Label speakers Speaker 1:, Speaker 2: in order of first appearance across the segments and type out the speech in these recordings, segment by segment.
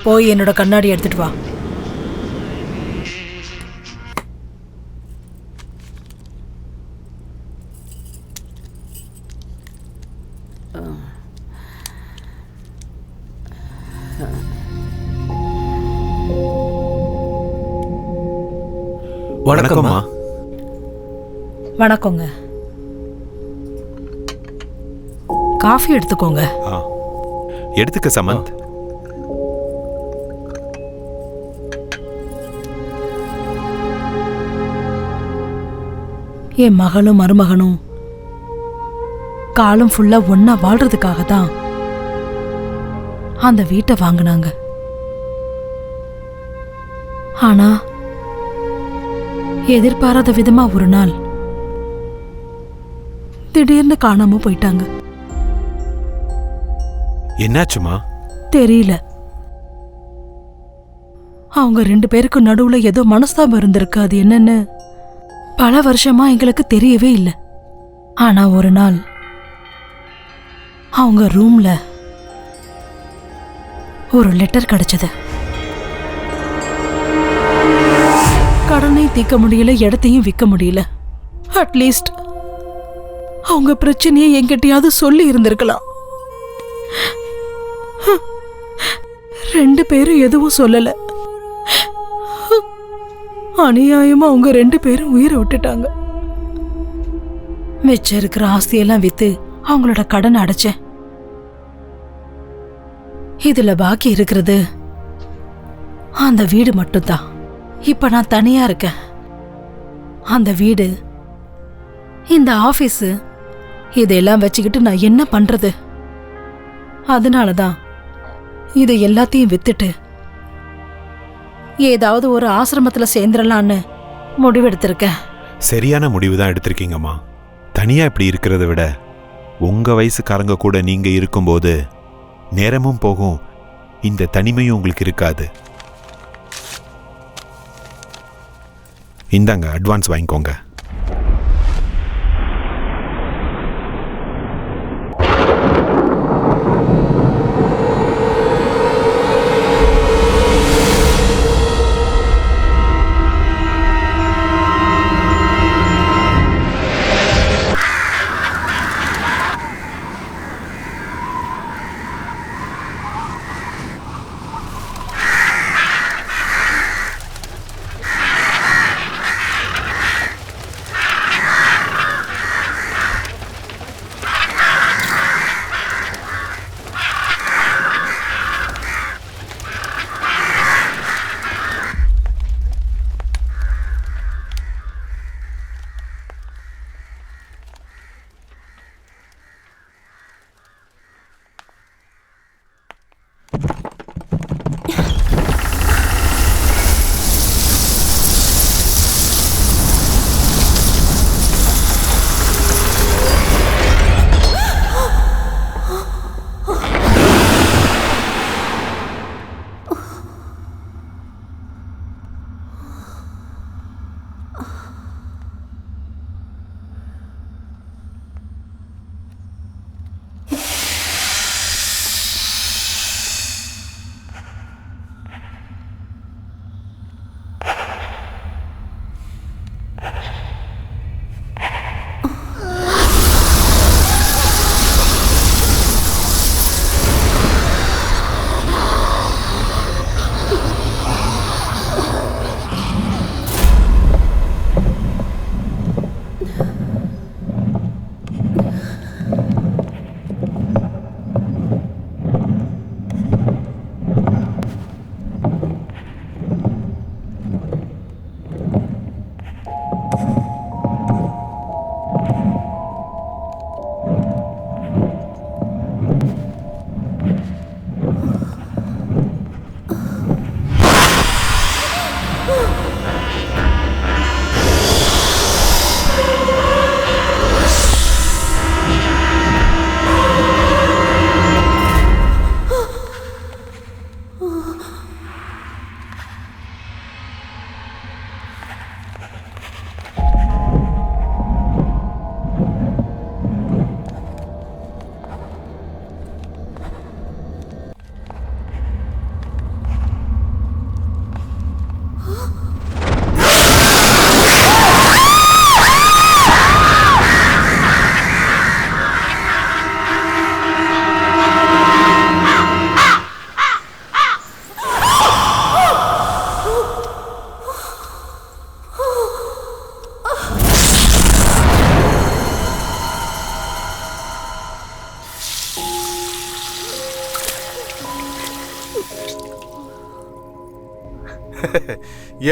Speaker 1: போய் என்னோட கண்ணாடி எடுத்துட்டு வா.
Speaker 2: வணக்கம்மா.
Speaker 1: வணக்கங்க. காஃபி எடுத்துக்கோங்க.
Speaker 2: எடுத்துக்க சமந்த்.
Speaker 1: என் மகளும் மருமகனும் காலம் ஃபுல்லா ஒன்னா வாழ்றதுக்காக தான் அந்த வீட்டை வாங்கினாங்க. ஆனா எதிர்பாராத விதமா ஒரு நாள் திடீர்னு காணாம போயிட்டாங்க.
Speaker 2: என்னாச்சுமா?
Speaker 1: தெரியல. அவங்க 2 பேருக்கு நடுவுல ஏதோ மனஸ்தாபம் இருந்திருக்கு. அது என்னன்னு பல வருஷமா எங்களுக்கு தெரியவே இல்லை. ஆனா ஒரு நாள் அவங்க ரூம்ல ஒரு லெட்டர் கிடைச்சது. கடனை தீர்க்க முடியல, இடத்தையும் விற்க முடியல. அட்லீஸ்ட் அவங்க பிரச்சனையை என்கிட்டயாவது சொல்லி இருந்திருக்கலாம். 2 பேரும் எதுவும் சொல்லல. அநியாயமா அவங்க 2 பேரும் உயிரை விட்டுட்டாங்க. மிச்சம் இருக்கிற ஆஸ்தியெல்லாம் வித்து அவங்களோட கடனை அடைச்சேன். இதுல பாக்கி இருக்கிறது அந்த வீடு மட்டும்தான். இப்ப நான் தனியா இருக்கேன். அந்த வீடு, இந்த ஆபீஸ், இதெல்லாம் வச்சுக்கிட்டு நான் என்ன பண்றது? அதனாலதான் இதை எல்லாத்தையும் வித்துட்டு ஏதாவது ஒரு ஆசிரமத்துல சேர்ந்துடலான்னு முடிவெடுத்திருக்கேன்.
Speaker 2: சரியான முடிவு தான் எடுத்திருக்கீங்கம்மா. தனியா இப்படி இருக்கிறத விட உங்க வயசுக்காரங்க கூட நீங்க இருக்கும்போது நேரமும் போகும், இந்த தனிமையும் உங்களுக்கு இருக்காது. இந்தாங்க, அட்வான்ஸ் வாங்கிக்கோங்க.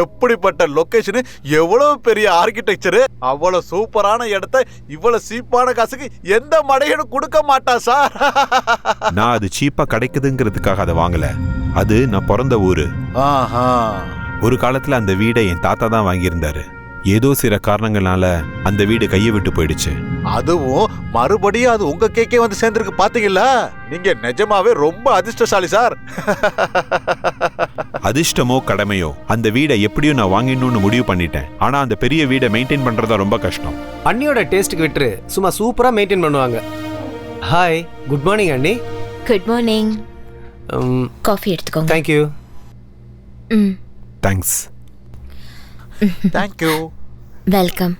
Speaker 3: எப்படிப்பட்ட லொகேஷன், எவ்வளவு பெரிய ஆர்கிடெக்சர், அவ்வளவு சூப்பரான இடத்தை இவ்வளவு சீப்பான காசுக்கு எந்த மடையனும் கொடுக்க மாட்டா சார்.
Speaker 2: நான் அது சீப்பா கிடைக்குதுங்கிறதுக்காக அதை வாங்கல. அது நான் பிறந்த ஊரு. ஒரு காலத்துல அந்த வீடை என் தாத்தா தான் வாங்கியிருந்தாரு. ஏதோ சில காரணங்களால அந்த வீடு கையை விட்டு போயிடுச்சு.
Speaker 3: அதுவும் மறுபடியும் அது உங்க கேக்கே வந்து சேர்ந்திருக்கு பாத்தீங்களா? நீங்க நிஜமாவே ரொம்ப அதிர்ஷ்டசாலி சார்.
Speaker 2: அதிர்ஷ்டமோ கடமையோ அந்த வீடை எப்படியும் நான் வாங்கிடணும்னு முடிவு பண்ணிட்டேன். ஆனா அந்த பெரிய வீடை மெயின்டைன் பண்றதா ரொம்ப கஷ்டம்.
Speaker 4: அண்ணியோட டேஸ்ட்டுக்கு விட்டுரு, சும்மா சூப்பரா மெயின்டைன் பண்ணுவாங்க. ஹாய், குட் மார்னிங் அண்ணி.
Speaker 5: Good morning. காஃபி எடுத்துக்கோங்க.
Speaker 4: தேங்க்யூ.
Speaker 2: தேங்க்ஸ்.
Speaker 3: தேங்க்யூ.
Speaker 5: வெல்கம்.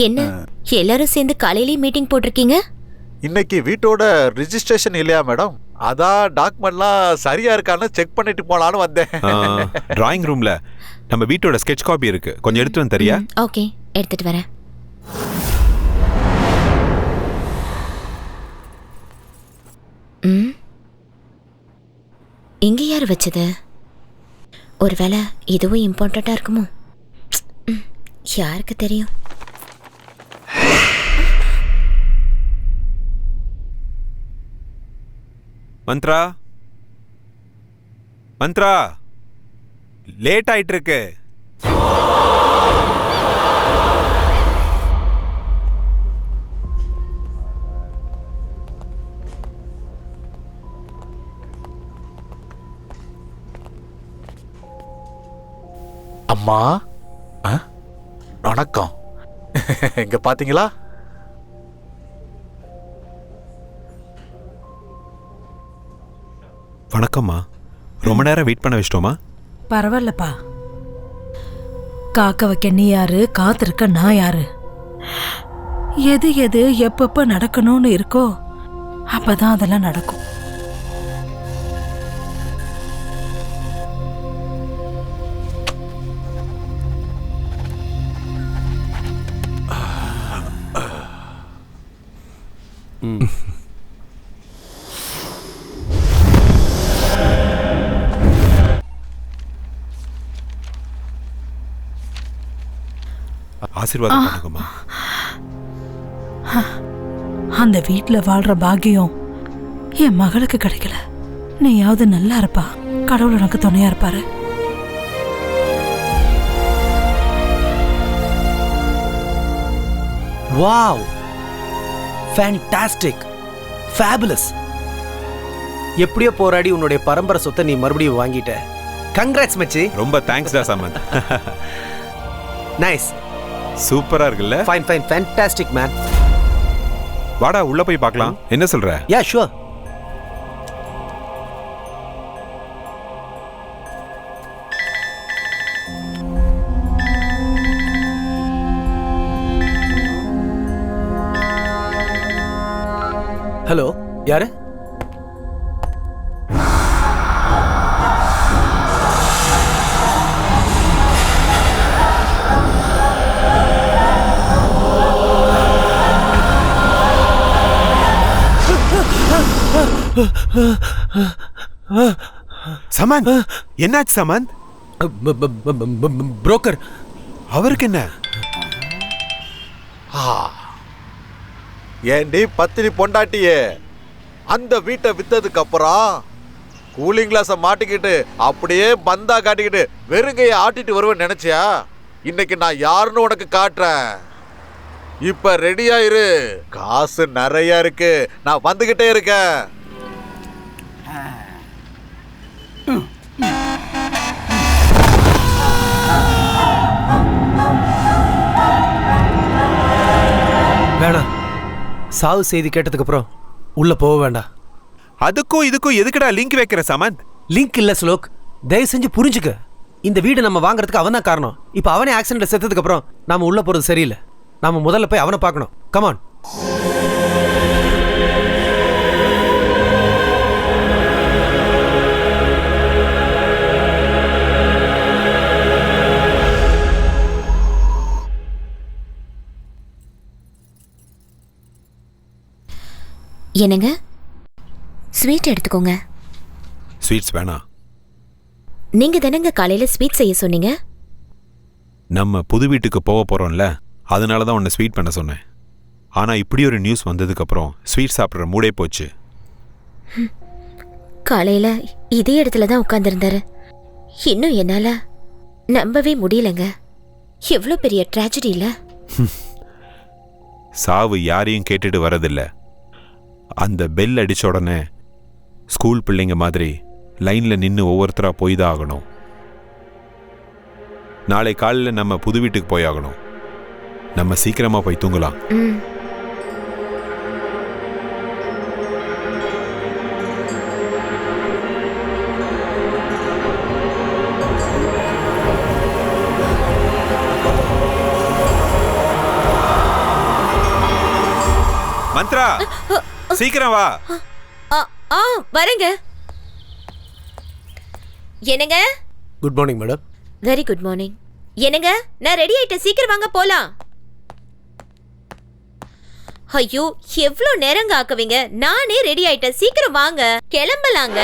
Speaker 5: என்ன எல்லாரும் சேர்ந்து காலையிலேயே மீட்டிங் போட்டிருக்கீங்க?
Speaker 3: இன்னைக்கு வீட்டோட ரிஜிஸ்ட்ரேஷன் இல்லையா மேடம்? அதான் டாக்குமெண்ட்லாம் சரியா இருக்கான்னு செக் பண்ணிட்டு போலான்னு வந்தேன்.
Speaker 2: டிராயிங் ரூம்ல நம்ம வீட்டோட ஸ்கெட்ச் காப்பி இருக்கு, கொஞ்சம் எடுத்து வந்து தரியா?
Speaker 5: ஓகே, எடுத்துட்டு வரேன். இங்க யார் வச்சது? ஒருவேளை இதுவும் இம்பார்ட்டண்டா இருக்குமோ? யாருக்கு தெரியும்?
Speaker 2: மந்த்ரா, மந்த்ரா, லேட் ஆயிட்டு இருக்கு.
Speaker 3: அம்மா, வணக்கம். இங்க பாத்தீங்களா?
Speaker 2: வணக்கம்மா. ரொம்ப நேரம் வெயிட் பண்ண வச்சிட்டோமா?
Speaker 1: பரவாயில்லப்பா. காக்க வைக்க நீ யாரு, காத்திருக்க நான் யாரு? எது எது எப்பப்ப நடக்கணும்னு இருக்கோ அப்பதான் அதெல்லாம் நடக்கும்.
Speaker 2: ஆசீர்வாதம் பண்ணுங்கம்மா.
Speaker 1: அந்த வீட்டுல வாழ்ற பாக்கியம் என் மகளுக்கு கிடைக்கல. நீயாவது நல்லா இருப்பா, கடவுள் உனக்கு துணையா இருப்பாரு.
Speaker 4: Wow, fantastic, fabulous. எப்படியோ போராடி உன்னுடைய பரம்பரை சொத்தை நீ மறுபடியும் வாங்கிட்ட. கங்க்ராட்ஸ் மச்சி.
Speaker 2: ரொம்ப தேங்க்ஸ் டா சமந்த்.
Speaker 4: நைஸ்,
Speaker 2: சூப்பரா இருக்குல்ல?
Speaker 4: Fine fine, fantastic man.
Speaker 2: வாடா உள்ள போய் பார்க்கலாம். என்ன சொல்ற?
Speaker 4: Yeah sure. ஹலோ, யாரு?
Speaker 2: சமந்த், என்னாச்சு சமந்த்?
Speaker 4: புரோக்கர்.
Speaker 2: அவருக்கு என்ன?
Speaker 3: ஏண்டி பத்தினி பொண்டாட்டியே, அந்த வீட்டை வித்ததுக்கு அப்புறம் கூலிங் கிளாஸ மாட்டிக்கிட்டு அப்படியே பந்தா காட்டிக்கிட்டு வெறுங்கைய ஆட்டிட்டு வருவேன்னு நினைச்சியா? இன்னைக்கு நான் யாருன்னு உனக்கு காட்டுறேன். இப்ப ரெடியா இரு, காசு நிறைய இருக்கு, நான் வந்துகிட்டே இருக்கேன்.
Speaker 4: வேணாம், சாவு செய்தி கேட்டதுக்கு அப்புறம் உள்ள போக வேண்டாம்.
Speaker 2: அதுக்கும் இதுக்கும் எதுக்குடா லிங்க் வைக்கிற சமந்த்?
Speaker 4: லிங்க் இல்ல ஸ்லோக், தயவு செஞ்சு புரிஞ்சுக்க. இந்த வீடு நம்ம வாங்குறதுக்கு அவன் தான் காரணம். இப்ப அவனே ஆக்சிடென்ட்ல செத்ததுக்கு அப்புறம் நாம உள்ள போறது சரியில்லை. நாம முதல்ல போய் அவனை பார்க்கணும். கமான்.
Speaker 5: என்னங்க, ஸ்வீட் எடுத்துக்கோங்க.
Speaker 2: ஸ்வீட்ஸ் வேணாம்.
Speaker 5: நீங்க தானங்க காலையில ஸ்வீட் செய்ய சொன்னீங்க.
Speaker 2: நம்ம புது வீட்டுக்கு போக போறோம்ல, அதனால தான் உன்னை ஸ்வீட் பண்ண சொன்னேன். ஆனா இப்படி ஒரு நியூஸ் வந்ததுக்கு அப்புறம் ஸ்வீட் சாப்பிட்ற மூடே போச்சு.
Speaker 5: காலையில இதே இடத்துல தான் உட்கார்ந்திருந்தாரு. இன்னும் என்னால நம்பவே முடியலங்க. எவ்வளோ பெரிய ட்ராஜடி இல்ல.
Speaker 2: சாவு யாரையும் கேட்டுட்டு வரதில்ல. அந்த பெல் அடிச்ச உடனே ஸ்கூல் பிள்ளைங்க மாதிரி லைன்ல நின்று ஒவ்வொருத்தரா போய் தான் ஆகணும். நாளை காலையில் நம்ம புது வீட்டுக்கு போய் ஆகணும். நம்ம சீக்கிரமா போய் தூங்கலாம். மந்த்ரா, சீக்கிரம் வா.
Speaker 5: வரேங்க. என்னங்க?
Speaker 4: Good morning madam.
Speaker 5: Very good morning. என்னங்க, நான் ரெடி ஆயிட்டேன், சீக்கிரம் வாங்க போலாம். ஐயோ, எவ்வளவு நேரங்க ஆக்குவீங்க? நானே ரெடி ஆயிட்டேன், சீக்கிரம் வாங்க, கிளம்பலாங்க.